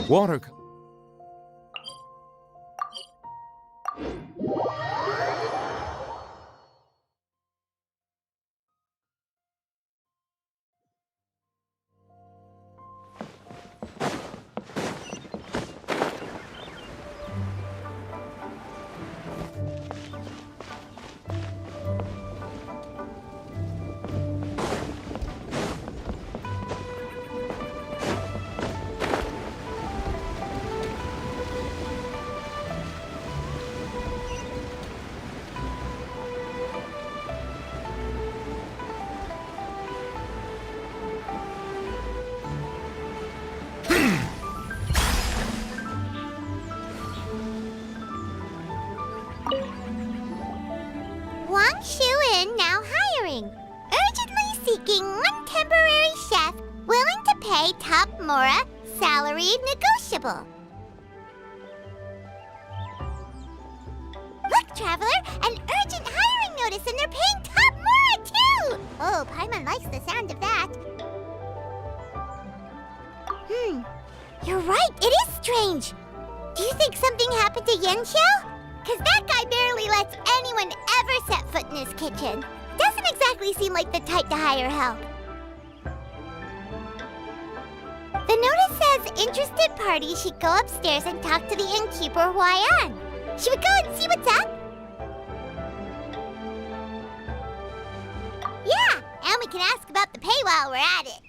Water. Now hiring. Urgently seeking one temporary chef willing to pay top Mora, salary negotiable. Look, Traveler, an urgent hiring notice and they're paying top Mora too! Oh, Paimon likes the sound of that. You're right, it is strange. Do you think something happened to Yanxiao? Because that guy barely lets anyone ever set foot in his kitchen. Doesn't exactly seem like the type to hire help. The notice says interested parties should go upstairs and talk to the innkeeper Huayan. Should we go and see what's up? Yeah, and we can ask about the pay while we're at it.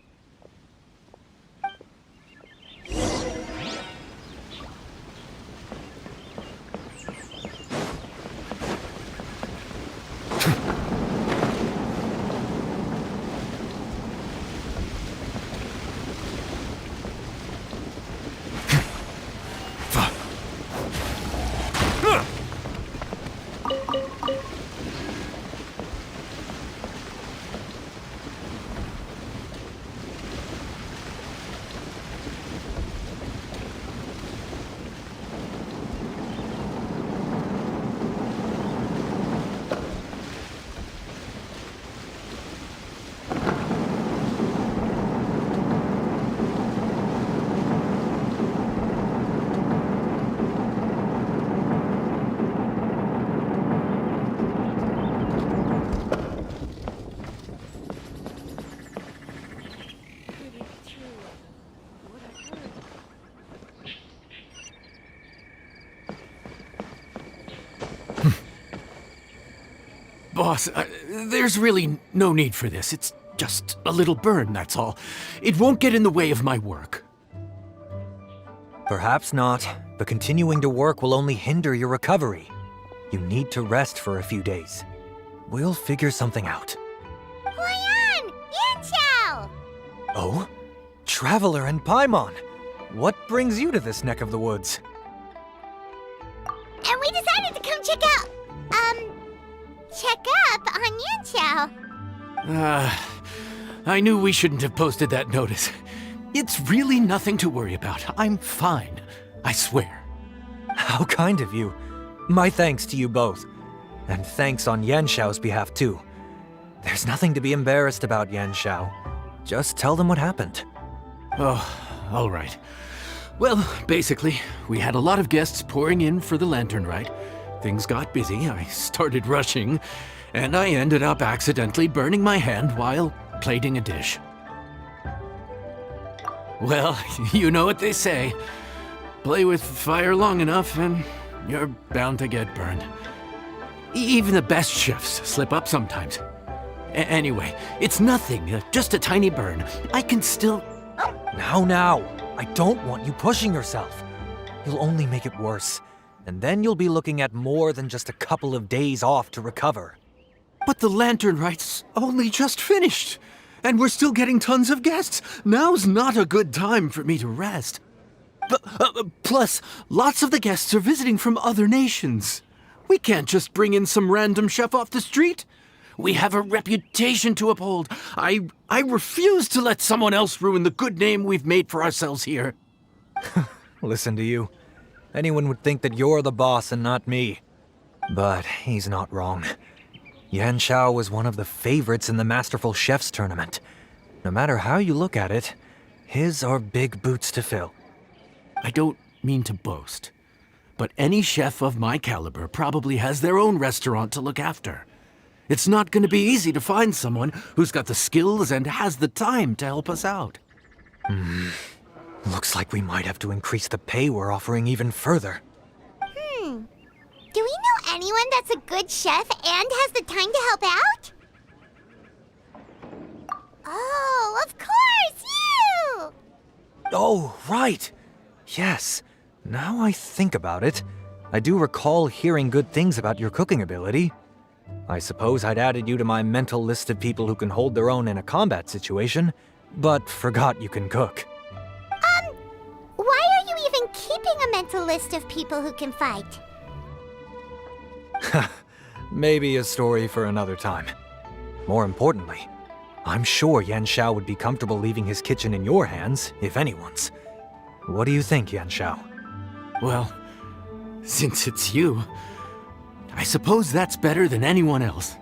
Boss, there's really no need for this. It's just a little burn, that's all. It won't get in the way of my work. Perhaps not, but continuing to work will only hinder your recovery. You need to rest for a few days. We'll figure something out. Huayan! Yanxiao! Oh? Traveler and Paimon! What brings you to this neck of the woods? And we decided to come check up on Yanxiao. I knew we shouldn't have posted that notice. It's really nothing to worry about. I'm fine. I swear. How kind of you. My thanks to you both. And thanks on Yanxiao's behalf too. There's nothing to be embarrassed about, Yanxiao. Just tell them what happened. Oh, all right. Well, basically, we had a lot of guests pouring in for the lantern rite. Things got busy, I started rushing, and I ended up accidentally burning my hand while plating a dish. Well, you know what they say. Play with fire long enough and you're bound to get burned. Even the best chefs slip up sometimes. Anyway, it's nothing, just a tiny burn. I can still... Now, I don't want you pushing yourself. You'll only make it worse. And then you'll be looking at more than just a couple of days off to recover. But the lantern rite's only just finished. And we're still getting tons of guests. Now's not a good time for me to rest. Plus, lots of the guests are visiting from other nations. We can't just bring in some random chef off the street. We have a reputation to uphold. I refuse to let someone else ruin the good name we've made for ourselves here. Listen to you. Anyone would think that you're the boss and not me. But he's not wrong. Yanxiao was one of the favorites in the Masterful Chefs tournament. No matter how you look at it, his are big boots to fill. I don't mean to boast, but any chef of my caliber probably has their own restaurant to look after. It's not going to be easy to find someone who's got the skills and has the time to help us out. Looks like we might have to increase the pay we're offering even further. Do we know anyone that's a good chef and has the time to help out? Oh, of course, you! Oh, right. Yes. Now I think about it, I do recall hearing good things about your cooking ability. I suppose I'd added you to my mental list of people who can hold their own in a combat situation, but forgot you can cook. Why are you even keeping a mental list of people who can fight? Maybe a story for another time. More importantly, I'm sure Yan Xiao would be comfortable leaving his kitchen in your hands, if anyone's. What do you think, Yan Xiao? Well, since it's you, I suppose that's better than anyone else.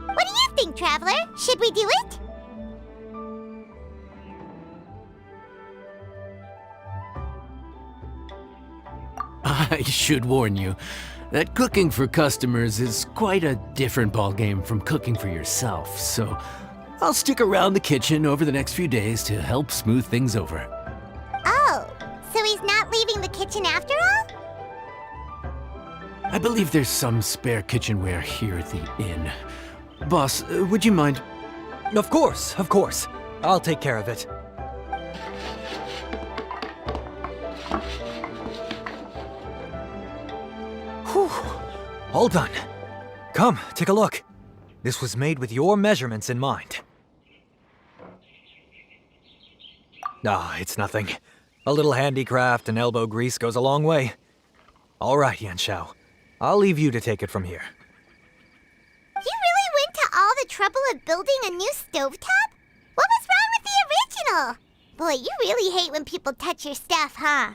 What do you think, Traveler? Should we do it? I should warn you that cooking for customers is quite a different ballgame from cooking for yourself, so I'll stick around the kitchen over the next few days to help smooth things over. Oh, so he's not leaving the kitchen after all? I believe there's some spare kitchenware here at the inn. Boss, would you mind? Of course, of course. I'll take care of it. Whew. All done. Come, take a look. This was made with your measurements in mind. Ah, it's nothing. A little handicraft and elbow grease goes a long way. All right, Yan Xiao. I'll leave you to take it from here. You really went to all the trouble of building a new stovetop? What was wrong with the original? Boy, you really hate when people touch your stuff, huh?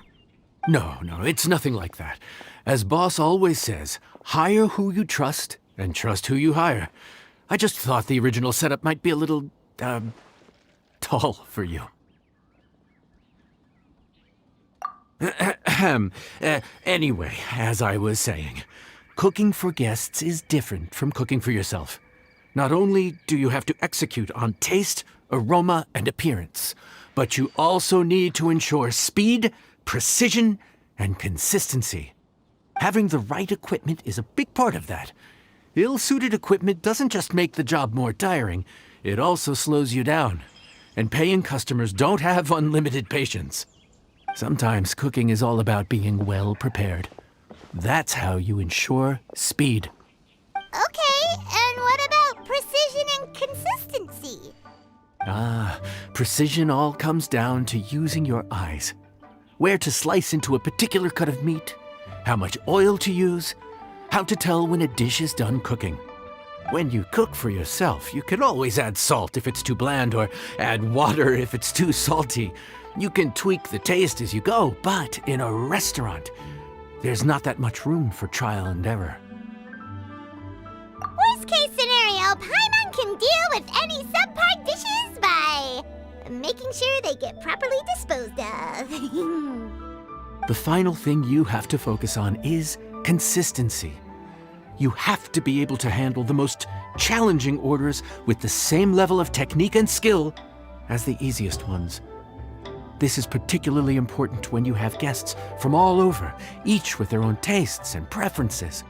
No, it's nothing like that. As Boss always says, hire who you trust and trust who you hire. I just thought the original setup might be a little, tall for you. Anyway, as I was saying, cooking for guests is different from cooking for yourself. Not only do you have to execute on taste, aroma, and appearance, but you also need to ensure speed, precision, and consistency. Having the right equipment is a big part of that. Ill-suited equipment doesn't just make the job more tiring, it also slows you down. And paying customers don't have unlimited patience. Sometimes cooking is all about being well prepared. That's how you ensure speed. Okay, and what about precision and consistency? Precision all comes down to using your eyes. Where to slice into a particular cut of meat, how much oil to use, how to tell when a dish is done cooking. When you cook for yourself, you can always add salt if it's too bland or add water if it's too salty. You can tweak the taste as you go, but in a restaurant, there's not that much room for trial and error. Worst case scenario, Paimon can deal with any subpar dishes by making sure they get properly disposed of. The final thing you have to focus on is consistency. You have to be able to handle the most challenging orders with the same level of technique and skill as the easiest ones. This is particularly important when you have guests from all over, each with their own tastes and preferences.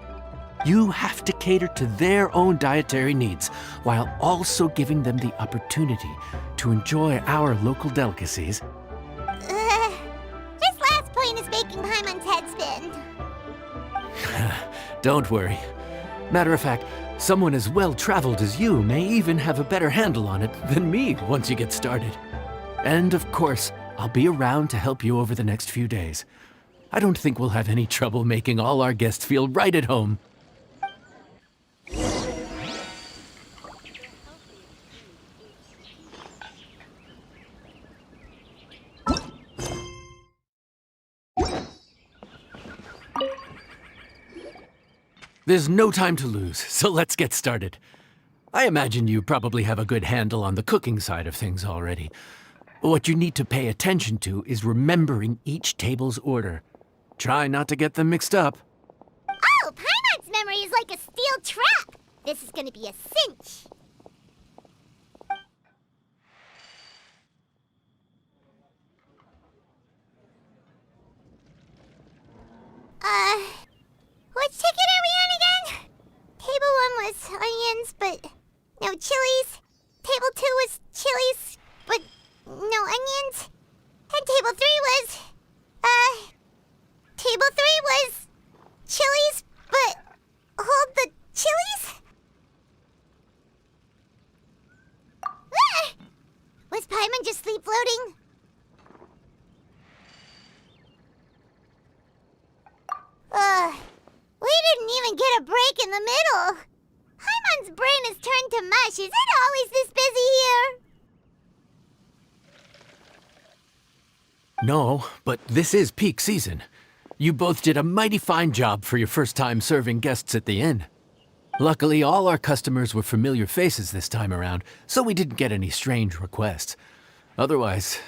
You have to cater to their own dietary needs while also giving them the opportunity to enjoy our local delicacies. This last point is making Paimon's head spin. Don't worry. Matter of fact, someone as well-traveled as you may even have a better handle on it than me once you get started. And of course, I'll be around to help you over the next few days. I don't think we'll have any trouble making all our guests feel right at home. There's no time to lose, so let's get started. I imagine you probably have a good handle on the cooking side of things already. What you need to pay attention to is remembering each table's order. Try not to get them mixed up. Oh, Paimon's memory is like a steel trap. This is gonna be a cinch. Which ticket are we on again? Table 1 was onions, but no chilies. Table 2 was chilies, but no onions. And table 3 was, table 3 was chilies, but hold the chilies? Ah! Was Paimon just sleep floating? We didn't even get a break in the middle. Paimon's brain has turned to mush. Is it always this busy here? No, but this is peak season. You both did a mighty fine job for your first time serving guests at the inn. Luckily, all our customers were familiar faces this time around, so we didn't get any strange requests. Otherwise,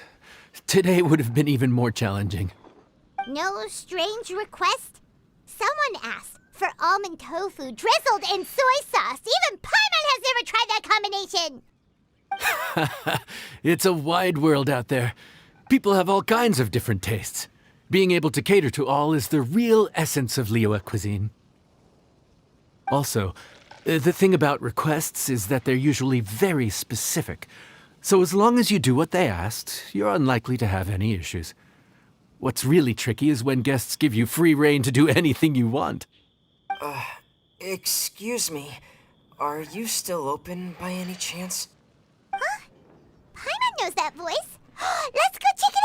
today would have been even more challenging. No strange request? Someone asked for almond tofu drizzled in soy sauce. Even Paimon has never tried that combination. It's a wide world out there. People have all kinds of different tastes. Being able to cater to all is the real essence of Liyue cuisine. Also, the thing about requests is that they're usually very specific. So as long as you do what they asked, you're unlikely to have any issues. What's really tricky is when guests give you free rein to do anything you want. Excuse me. Are you still open by any chance? Huh? Paimon knows that voice. Let's go check it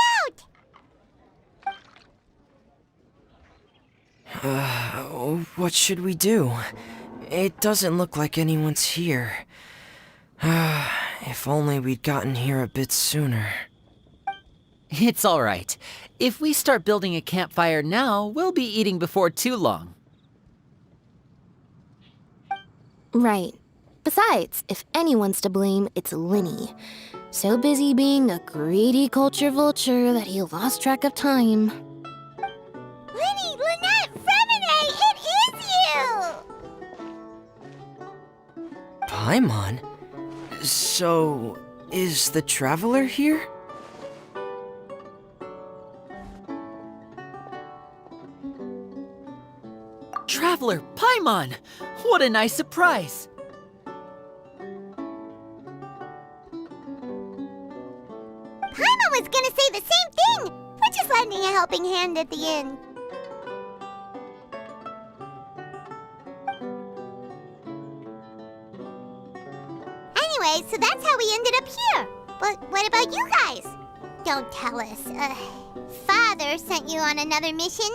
out. What should we do? It doesn't look like anyone's here. If only we'd gotten here a bit sooner. It's all right. If we start building a campfire now, we'll be eating before too long. Right. Besides, if anyone's to blame, it's Linny. So busy being a greedy culture vulture that he lost track of time. Linny, Lynette, Fremine, it is you! Paimon? So, is the Traveler here? Traveler, Paimon! What a nice surprise! Paimon was gonna say the same thing! We're just lending a helping hand at the inn. Anyway, so that's how we ended up here. But what about you guys? Don't tell us. Father sent you on another mission?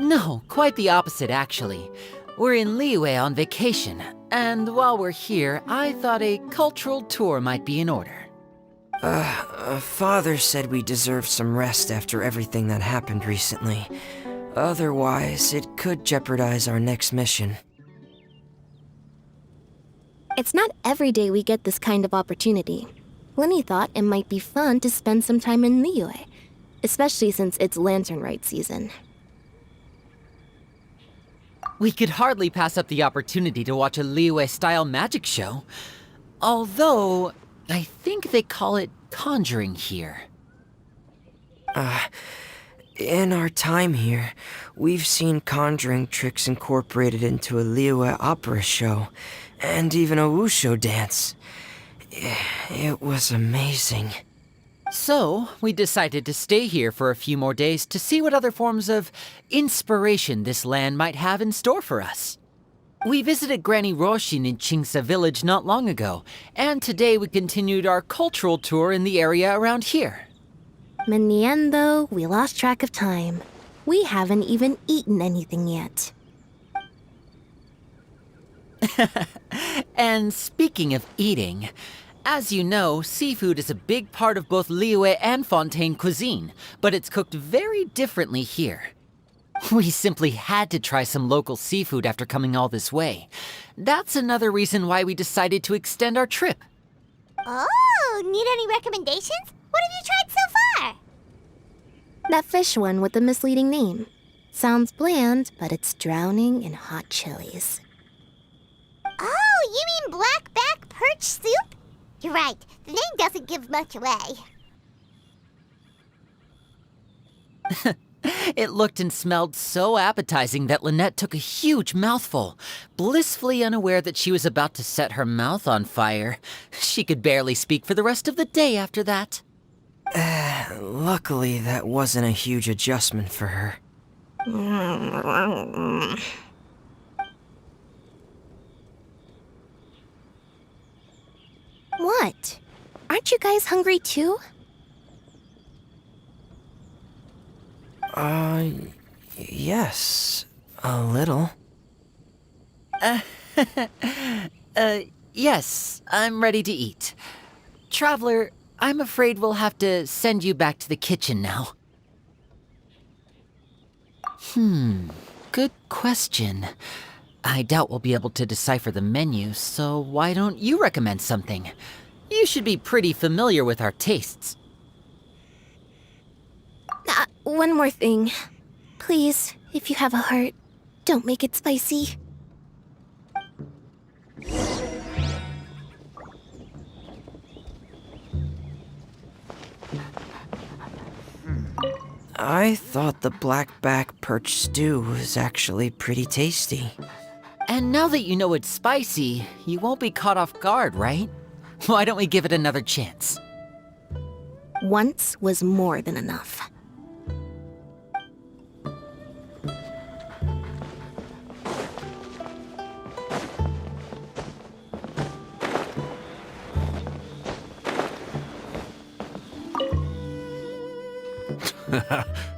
No, quite the opposite, actually. We're in Liyue on vacation, and while we're here, I thought a cultural tour might be in order. Father said we deserve some rest after everything that happened recently. Otherwise, it could jeopardize our next mission. It's not every day we get this kind of opportunity. Linny thought it might be fun to spend some time in Liyue, especially since it's Lantern Rite season. We could hardly pass up the opportunity to watch a Liyue-style magic show. Although, I think they call it conjuring here. In our time here, we've seen conjuring tricks incorporated into a Liyue opera show, and even a wushu dance. It was amazing. So, we decided to stay here for a few more days to see what other forms of inspiration this land might have in store for us. We visited Granny Roshin in Chingsa village not long ago, and today we continued our cultural tour in the area around here. In the end, though, we lost track of time. We haven't even eaten anything yet. And speaking of eating, as you know, seafood is a big part of both Liyue and Fontaine cuisine, but it's cooked very differently here. We simply had to try some local seafood after coming all this way. That's another reason why we decided to extend our trip. Oh, need any recommendations? What have you tried so far? That fish one with the misleading name. Sounds bland, but it's drowning in hot chilies. Oh, you mean blackback perch soup? You're right. The name doesn't give much away. It looked and smelled so appetizing that Lynette took a huge mouthful, blissfully unaware that she was about to set her mouth on fire. She could barely speak for the rest of the day after that. Luckily, that wasn't a huge adjustment for her. What? Aren't you guys hungry too? Yes, a little. Yes, I'm ready to eat. Traveler, I'm afraid we'll have to send you back to the kitchen now. Good question. I doubt we'll be able to decipher the menu, so why don't you recommend something? You should be pretty familiar with our tastes. One more thing. Please, if you have a heart, don't make it spicy. I thought the blackback perch stew was actually pretty tasty. And now that you know it's spicy, you won't be caught off guard, right? Why don't we give it another chance? Once was more than enough.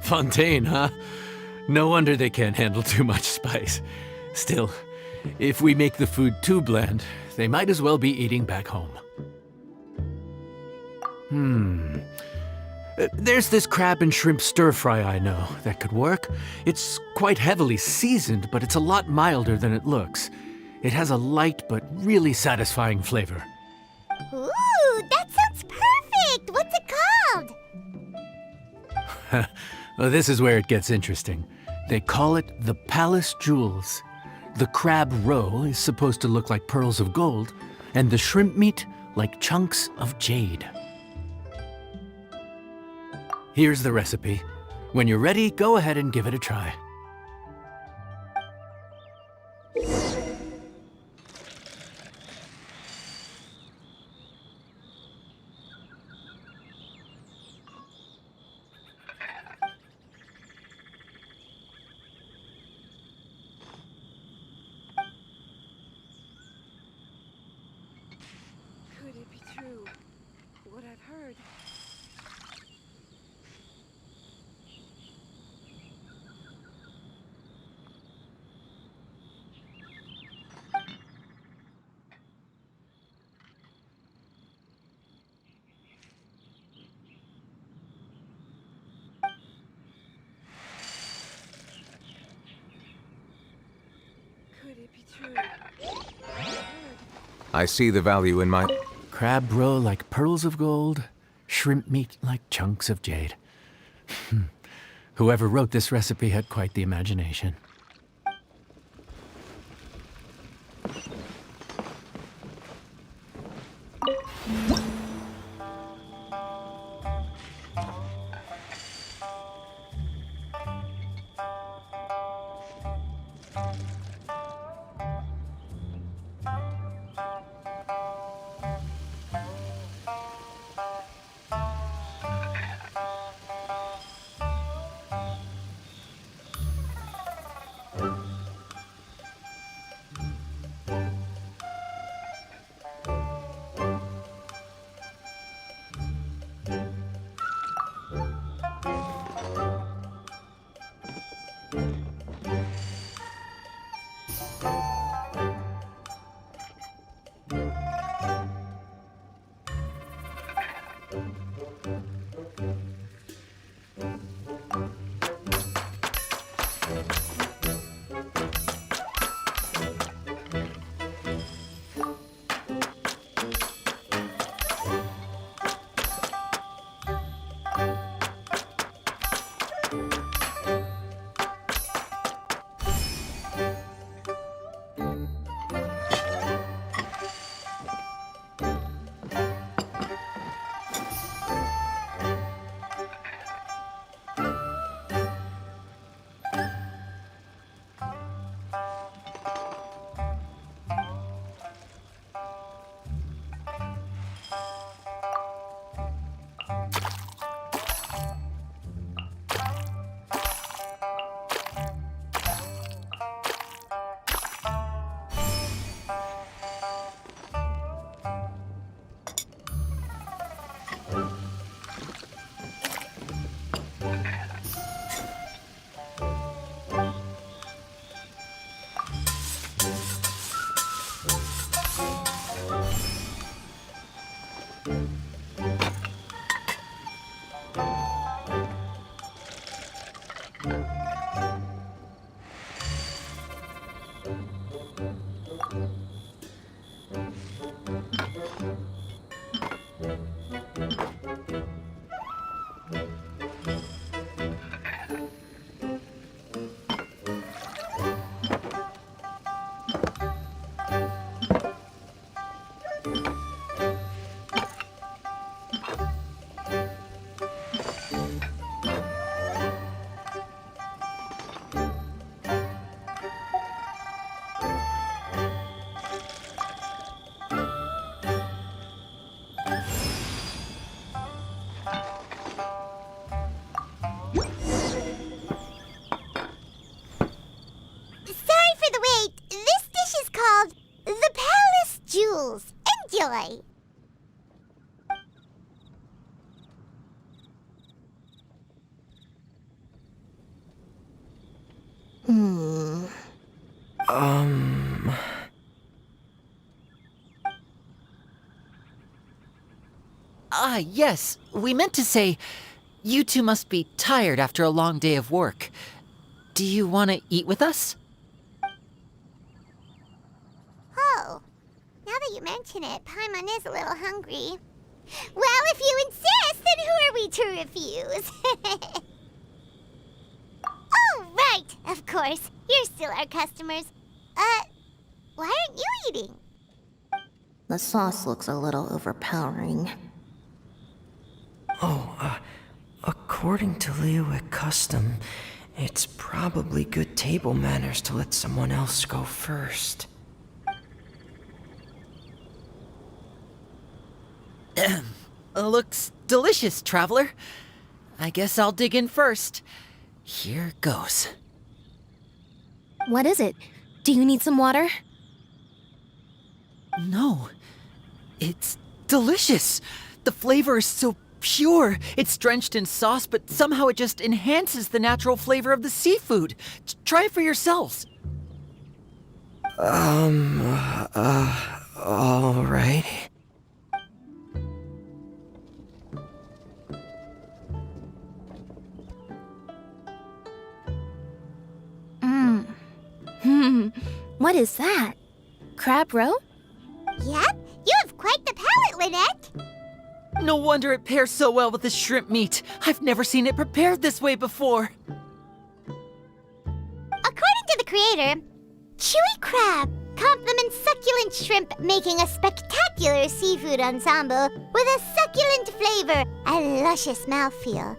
Fontaine, huh? No wonder they can't handle too much spice. Still, if we make the food too bland, they might as well be eating back home. There's this crab and shrimp stir-fry I know that could work. It's quite heavily seasoned, but it's a lot milder than it looks. It has a light but really satisfying flavor. Ooh, that sounds perfect! What's it called? Well, this is where it gets interesting. They call it the Palace Jewels. The crab roe is supposed to look like pearls of gold, and the shrimp meat like chunks of jade. Here's the recipe. When you're ready, go ahead and give it a try. Could it be true? What I've heard? Could it be true? I see the value in my... Crab roe like pearls of gold, shrimp meat like chunks of jade. Whoever wrote this recipe had quite the imagination. Yes, we meant to say, you two must be tired after a long day of work. Do you want to eat with us? Oh, now that you mention it, Paimon is a little hungry. Well, if you insist, then who are we to refuse? Oh, right, of course. You're still our customers. Why aren't you eating? The sauce looks a little overpowering. According to Liyue custom, it's probably good table manners to let someone else go first. Looks delicious, traveler. I guess I'll dig in first. Here goes. What is it? Do you need some water? No, it's delicious. The flavor is so pure. It's drenched in sauce, but somehow it just enhances the natural flavor of the seafood. Try it for yourselves. All right. What is that? Crab roe? Yep, you have quite the palate, Lynette. No wonder it pairs so well with the shrimp meat. I've never seen it prepared this way before. According to the creator, chewy crab complements succulent shrimp, making a spectacular seafood ensemble with a succulent flavor and luscious mouthfeel.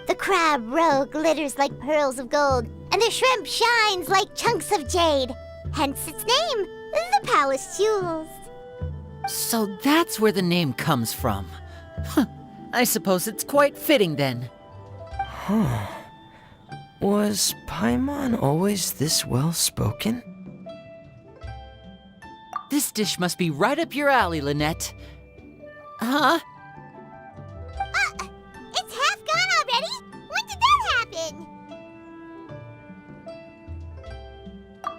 The crab roe glitters like pearls of gold, and the shrimp shines like chunks of jade. Hence its name, the Palace Jewels. So that's where the name comes from. Huh. I suppose it's quite fitting then. Was Paimon always this well-spoken? This dish must be right up your alley, Lynette. Huh? It's half gone already? When did that happen?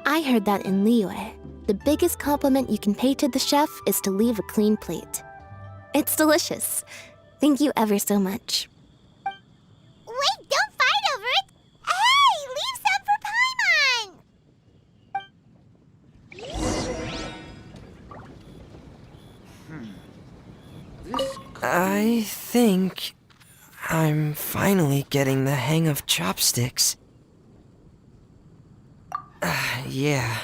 I heard that in Liyue, the biggest compliment you can pay to the chef is to leave a clean plate. It's delicious. Thank you ever so much. Wait, don't fight over it! Hey, leave some for Paimon! I think I'm finally getting the hang of chopsticks. Yeah.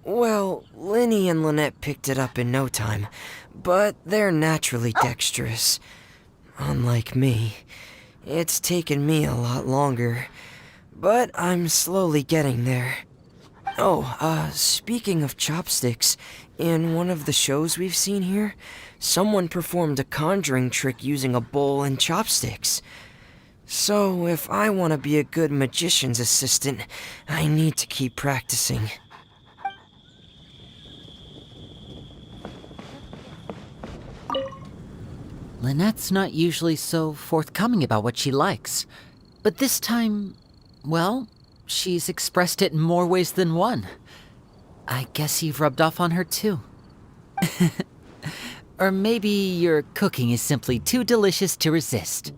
Well, Linny and Lynette picked it up in no time, but they're naturally dexterous. Unlike me, it's taken me a lot longer, but I'm slowly getting there. Oh, speaking of chopsticks, in one of the shows we've seen here, someone performed a conjuring trick using a bowl and chopsticks. So, if I want to be a good magician's assistant, I need to keep practicing. Lynette's not usually so forthcoming about what she likes. But this time, well, she's expressed it in more ways than one. I guess you've rubbed off on her too. Or maybe your cooking is simply too delicious to resist.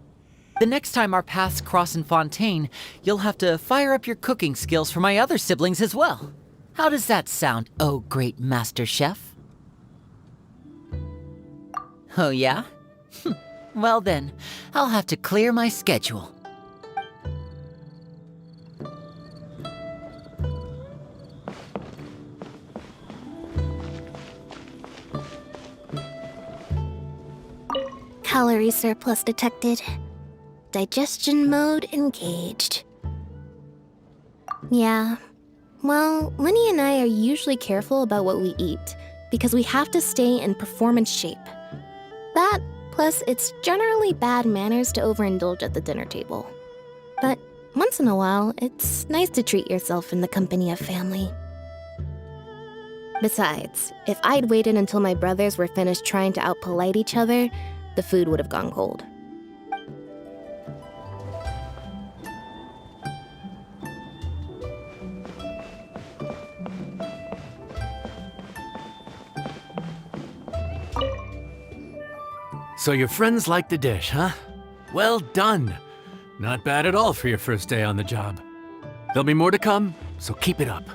The next time our paths cross in Fontaine, you'll have to fire up your cooking skills for my other siblings as well. How does that sound, oh great master chef? Oh yeah? Well then, I'll have to clear my schedule. Calorie surplus detected. Digestion mode engaged. Yeah. Well, Linny and I are usually careful about what we eat because we have to stay in performance shape. That, plus it's generally bad manners to overindulge at the dinner table. But once in a while, it's nice to treat yourself in the company of family. Besides, if I'd waited until my brothers were finished trying to outpolite each other, the food would have gone cold. So your friends like the dish, huh? Well done. Not bad at all for your first day on the job. There'll be more to come, so keep it up.